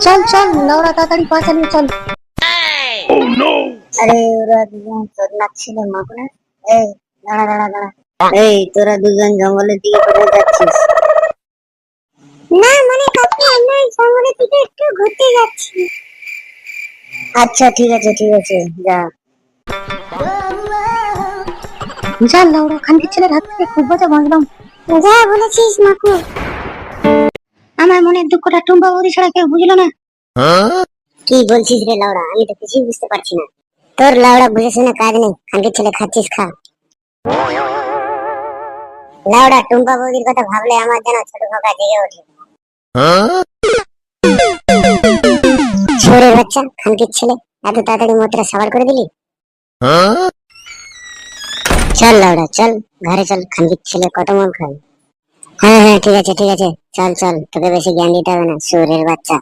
চল চল লাউড়া তাড়াতাড়ি পা চালিয়ে চল। আরে ওরা দুজন চোদনার ছেলে মাগুনা। এই দাঁড়া দাঁড়া দাঁড়া। এই তোরা দুজন জঙ্গলের দিকে কোথায় যাচ্ছিস? না মানে কাকু আমরা জঙ্গলের দিকে একটু ঘুরতে যাচ্ছি। আচ্ছা ঠিক আছে যা। যা লাউড়া খানকির ছেলের হাত থেকে খুব বাজা বাঁচলাম। যা বলেছিস মাকু। আমার মনের দুঃখটা টুম্পা বৌদি ছাড়া কেউ বুঝলো না। কি বলছিস রে লাউড়া? আমি তো কিছুই বুঝতে পারছি না। তোর লাউড়া বুঝে শুনে কাজ নেই, খানকির ছেলে খাচ্ছিস খা। লাউড়া টুম্পা বৌদির কথা ভাবলে আমার যেন ছোট খোকা জেগে ওঠে। ছোড়ের বাচ্চা, খানকির ছেলে, এত তাড়াতাড়ি মতটা সাবার করে দিলি? চল লাউড়া চল, ঘরে চল, খানকির ছেলে কত মন খায়। হ্যাঁ ঠিক আছে চল, তোকে বেশি জ্ঞান দিতে হবে না, শুয়োরের বাচ্চা।